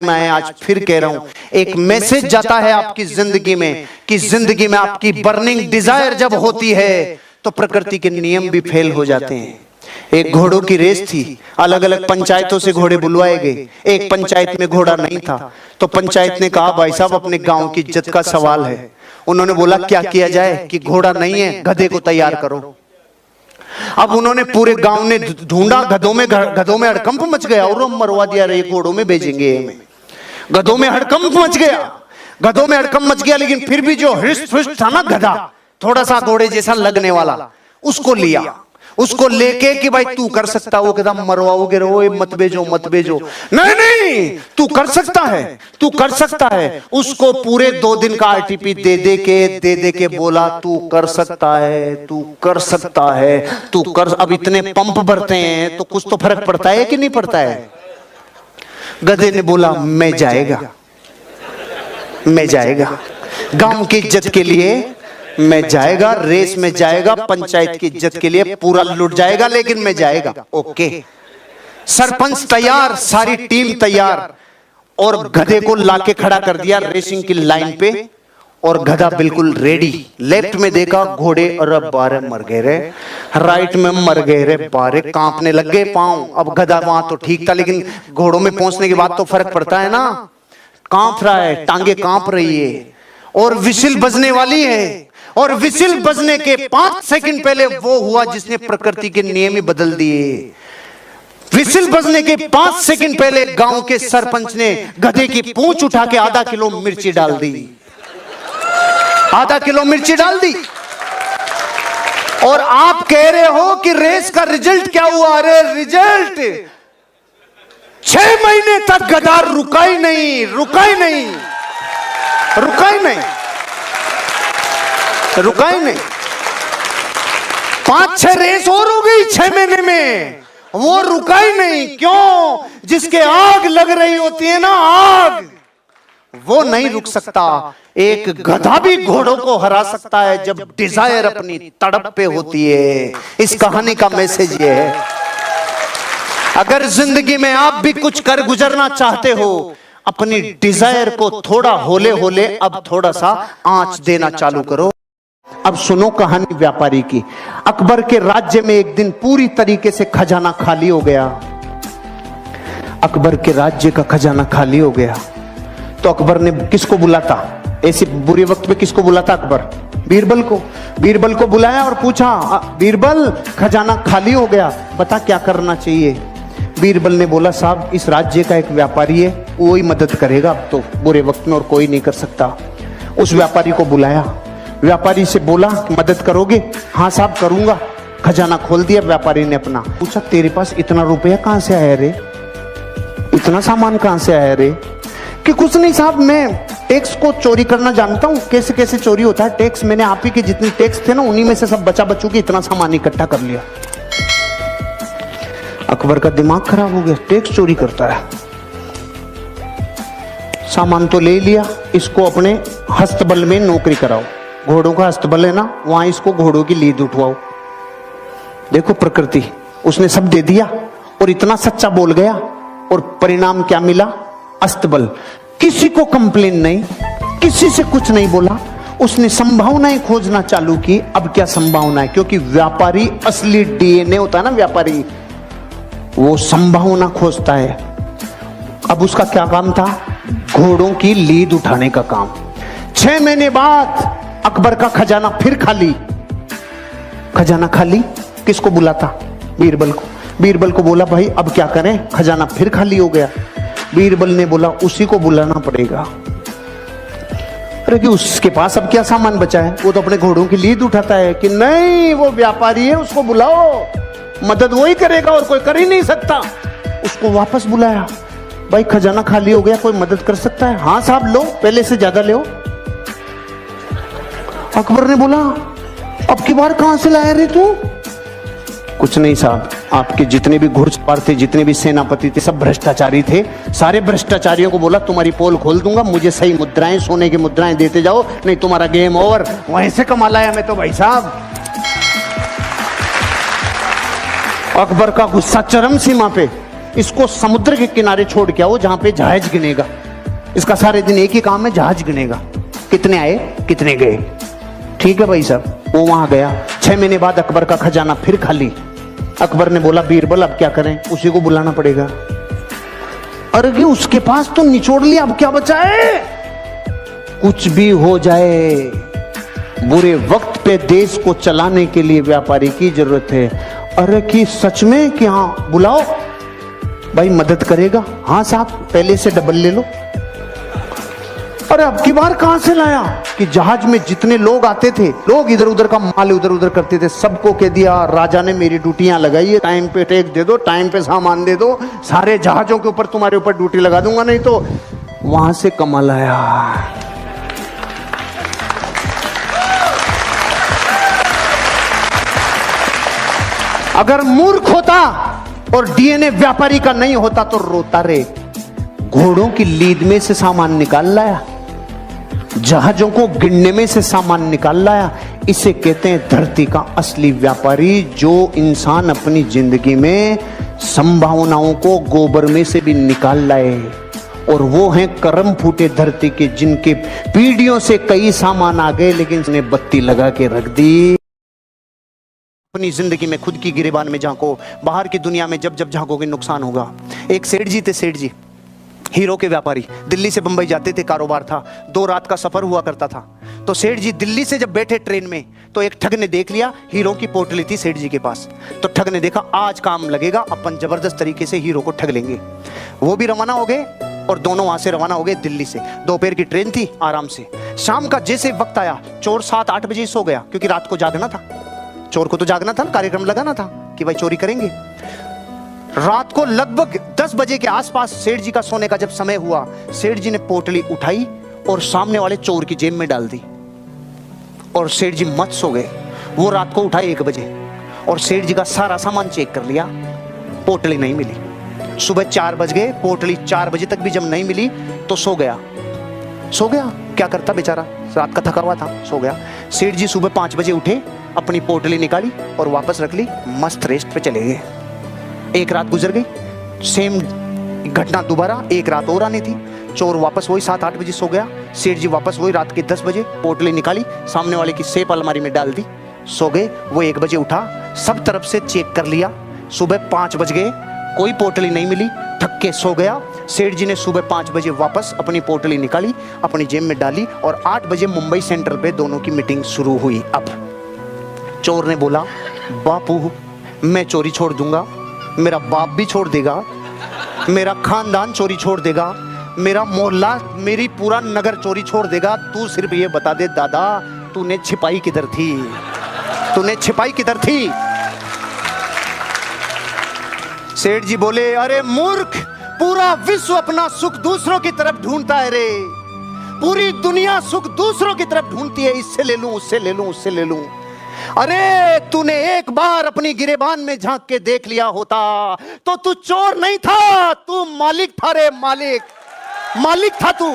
मैं आज फिर कह रहा हूं, एक मैसेज जाता है आपकी जिंदगी में कि जिंदगी में आपकी बर्निंग डिजायर जब होती है तो प्रकृति के नियम भी फेल हो जाते हैं। एक घोड़ों की रेस थी, अलग अलग पंचायतों से घोड़े बुलवाए गए। एक पंचायत में घोड़ा नहीं था तो पंचायत ने कहा भाई साहब अपने गांव की इज्जत का सवाल है। उन्होंने बोला क्या किया जाए कि घोड़ा नहीं है, गधे को तैयार करो। अब उन्होंने पूरे गांव ने ढूंढा, गधों में हड़कंप मच गया और मरवा दिया, रे घोड़ों में भेजेंगे हमें। गधों में हड़कंप मच गया, गधों में हड़कंप मच गया, लेकिन फिर भी जो हृष्ट पुष्ट था ना गधा, थोड़ा सा घोड़े जैसा लगने वाला, उसको लिया। उसको लेके कि भाई तू कर सकता, वो कहता मरवाओगे रो, मत भेजो मत भेजो। नहीं नहीं तू कर सकता है, तू कर सकता है। उसको पूरे 2 दिन का आरटीपी दे दे के बोला तू कर सकता है, तू कर सकता है, तू कर। अब इतने पंप भरते हैं तो कुछ तो फर्क पड़ता है कि नहीं पड़ता है। गधे ने बोला मैं जाएगा, मैं जाएगा, गांव की इज्जत के लिए मैं जाएगा, रेस में जाएगा, पंचायत की इज्जत के लिए पूरा लुट जाएगा, लेकिन मैं जाएगा। ओके, सरपंच तैयार, सारी टीम तैयार, और गधे को लाके खड़ा कर दिया रेसिंग की लाइन पे, और गधा बिल्कुल रेडी। लेफ्ट में देखा घोड़े, अरे बारे मर गए रे, राइट में मर गए रे बारे, कांपने लग गए पांव। अब गधा वहां तो ठीक था, लेकिन घोड़ों में पहुंचने के बाद तो फर्क पड़ता है ना। कांप रहा है, टांगे कांप रही है, और विसिल बजने वाली है। और विसिल बजने के 5 सेकंड पहले वो हुआ जिसने प्रकृति के नियम ही बदल दिए। विसिल बजने के 5 सेकंड पहले गांव के सरपंच ने गधे की पूंछ उठा के आधा किलो मिर्ची डाल दी, आधा किलो मिर्ची डाल दी। और आप कह रहे हो कि रेस का रिजल्ट क्या हुआ? अरे रिजल्ट 6 महीने तक गधा रुका ही नहीं, रुका ही नहीं, रुका ही नहीं, रुका ही नहीं। 5-6 रेस और हो गई 6 महीने में, वो रुका ही नहीं। क्यों? जिसके आग लग रही होती है ना, आग, वो नहीं रुक सकता। एक गधा भी घोड़ों को हरा सकता है जब डिजायर अपनी तड़प पे होती है। इस कहानी का मैसेज ये है, अगर जिंदगी में आप भी कुछ कर गुजरना चाहते हो, अपनी डिजायर को थोड़ा होले होले अब थोड़ा सा आंच देना चालू करो। अब सुनो कहानी व्यापारी की। अकबर के राज्य में एक दिन पूरी तरीके से खजाना खाली हो गया। अकबर के राज्य का खजाना खाली हो गया तो अकबर ने किसको बुलाता? ऐसे बुरे वक्त में किसको बुलाता अकबर? बीरबल को। बीरबल को बुलाया और पूछा, बीरबल खजाना खाली हो गया, बता क्या करना चाहिए? बीरबल ने बोला, साहब इस राज्य का एक व्यापारी है, वो ही मदद करेगा अब तो बुरे वक्त में, और कोई नहीं कर सकता। उस व्यापारी को बुलाया, व्यापारी से बोला मदद करोगे? हाँ साहब करूंगा। खजाना खोल दिया व्यापारी ने अपना। पूछा तेरे पास इतना रुपया कहां से आया रे, इतना सामान कहां से आया रे? कि कुछ नहीं साहब, मैं टैक्स को चोरी करना जानता हूं, कैसे कैसे चोरी होता है टैक्स। मैंने आप ही के जितने टैक्स थे ना, उन्हीं में से सब बचा बचू के इतना सामान इकट्ठा कर लिया। अकबर का दिमाग खराब हो गया, टैक्स चोरी करता है। सामान तो ले लिया, इसको अपने हस्तबल में नौकरी कराओ। घोड़ों का हस्तबल है ना, वहां इसको घोड़ों की लीद उठवाओ। देखो प्रकृति, उसने सब दे दिया और इतना सच्चा बोल गया, और परिणाम क्या मिला? अस्तबल। किसी को कंप्लेन नहीं, किसी से कुछ नहीं बोला, उसने संभावनाएं खोजना चालू की। अब क्या संभावना है? क्योंकि व्यापारी असली डीएनए होता है ना, व्यापारी वो संभावना खोजता है। अब उसका क्या काम था? घोड़ों की लीद उठाने का काम। 6 महीने बाद अकबर का खजाना फिर खाली। खजाना खाली, किसको बुलाता? बीरबल को। बीरबल को बोला भाई अब क्या करें, खजाना फिर खाली हो गया। बीरबल ने बोला उसी को बुलाना पड़ेगा। अरे कि उसके पास अब क्या सामान बचा है, वो तो अपने घोड़ों की लीद उठाता है। कि नहीं, वो व्यापारी है, उसको बुलाओ, मदद वो ही करेगा और कोई कर ही नहीं सकता। उसको वापस बुलाया, भाई खजाना खाली हो गया, कोई मदद कर सकता है? हाँ साहब लो, पहले से ज्यादा लो। अकबर ने बोला अब की बार कहां से लाया रे तू? कुछ नहीं साहब, आपके जितने भी घुड़सवार थे, जितने भी सेनापति थे, सब भ्रष्टाचारी थे। सारे भ्रष्टाचारियों को बोला तुम्हारी पोल खोल दूंगा, मुझे सही मुद्राएं, सोने की मुद्राएं देते जाओ, नहीं तुम्हारा गेम ओवर। वहीं से कमा लाया मैं तो भाई साहब। अकबर का गुस्सा चरम सीमा पे। इसको समुद्र के किनारे छोड़ के आओ जहां पे जहाज गिनेगा। इसका सारे दिन एक ही काम है, जहाज गिनेगा, कितने आए कितने गए। ठीक है भाई साहब, वो वहां गया। 6 महीने बाद अकबर का खजाना फिर खाली। अकबर ने बोला बीरबल अब क्या करें, उसी को बुलाना पड़ेगा। अरे उसके पास तो निचोड़ लिया, अब क्या बचा है। कुछ भी हो जाए, बुरे वक्त पे देश को चलाने के लिए व्यापारी की जरूरत है। अरे कि सच में कि हाँ बुलाओ भाई, मदद करेगा। हाँ साहब पहले से डबल ले लो। अरे अब की बार कहां से लाया कि जहाज में जितने लोग आते थे, लोग इधर उधर का माल इधर उधर करते थे, सबको कह दिया राजा ने मेरी ड्यूटियां लगाई है, टाइम पे टेक दे दो, टाइम पे सामान दे दो, सारे जहाजों के ऊपर तुम्हारे ऊपर ड्यूटी लगा दूंगा, नहीं तो वहां से कमाल आया। अगर मूर्ख होता और डीएनए व्यापारी का नहीं होता तो रोता रे। घोड़ों की लीद में से सामान निकाल लाया, जहाजों को गिनने में से सामान निकाल लाया। इसे कहते हैं धरती का असली व्यापारी, जो इंसान अपनी जिंदगी में संभावनाओं को गोबर में से भी निकाल लाए। और वो हैं करम फूटे धरती के, जिनके पीढ़ियों से कई सामान आ गए लेकिन उसने बत्ती लगा के रख दी। अपनी जिंदगी में खुद की गिरेबान में झांको, बाहर की दुनिया में जब जब झांकोगे नुकसान होगा। एक सेठ जी थे, सेठ जी हीरो के व्यापारी, दिल्ली से बंबई जाते थे, कारोबार था, 2 रात का सफर हुआ करता था। तो सेठ जी दिल्ली से जब बैठे ट्रेन में, तो एक ठग ने देख लिया, हीरो की पोटली थी सेठ जी के पास। तो ठग ने देखा आज काम लगेगा, अपन जबरदस्त तरीके से हीरो को ठग लेंगे। वो भी रवाना हो गए और दोनों वहां से रवाना हो गए दिल्ली से। दोपहर की ट्रेन थी, आराम से। शाम का जैसे वक्त आया, चोर 7-8 बजे सो गया, क्योंकि रात को जागना था, चोर को तो जागना था, कार्यक्रम लगाना था कि भाई चोरी करेंगे। रात को लगभग 10 बजे के आसपास सेठ जी का सोने का जब समय हुआ, सेठ जी ने पोटली उठाई और सामने वाले चोर की जेब में डाल दी और सेठ जी मत सो गए। वो रात को उठाए 1 बजे और सेठ जी का सारा सामान चेक कर लिया, पोटली नहीं मिली। सुबह 4 बज गए, पोटली 4 बजे तक भी जब नहीं मिली तो सो गया। सो गया, क्या करता बेचारा, रात का थका हुआ था, सो गया। सेठ जी सुबह 5 बजे उठे, अपनी पोटली निकाली और वापस रख ली, मस्त रेस्ट पे चले गए। एक रात गुजर गई, सेम घटना दोबारा, एक रात और आनी थी। चोर वापस वही 7-8 बजे सो गया, सेठ जी वापस वही रात के 10 बजे, पोटली निकाली, सामने वाले की सेफ अलमारी में डाल दी, सो गए। वो 1 बजे उठा, सब तरफ से चेक कर लिया, सुबह 5 बज गए, कोई पोटली नहीं मिली, थक के सो गया। सेठ जी ने सुबह 5 बजे वापस अपनी पोटली निकाली, अपनी जेब में डाली और 8 बजे मुंबई सेंट्रल पे दोनों की मीटिंग शुरू हुई। अब चोर ने बोला, बापू मैं चोरी छोड़ दूंगा, मेरा बाप भी छोड़ देगा, मेरा खानदान चोरी छोड़ देगा, मेरा मोहल्ला, मेरी पूरा नगर चोरी छोड़ देगा। तू सिर्फ ये बता दे दादा, तूने छिपाई किधर थी, तूने छिपाई किधर थी। सेठ जी बोले, अरे मूर्ख, पूरा विश्व अपना सुख दूसरों की तरफ ढूंढता है रे, पूरी दुनिया सुख दूसरों की तरफ ढूंढती है, इससे ले लूं, उससे ले लूं, उससे ले लूं। अरे तूने एक बार अपनी गिरेबान में झांक के देख लिया होता तो तू चोर नहीं था, तू मालिक था रे, मालिक, मालिक था तू।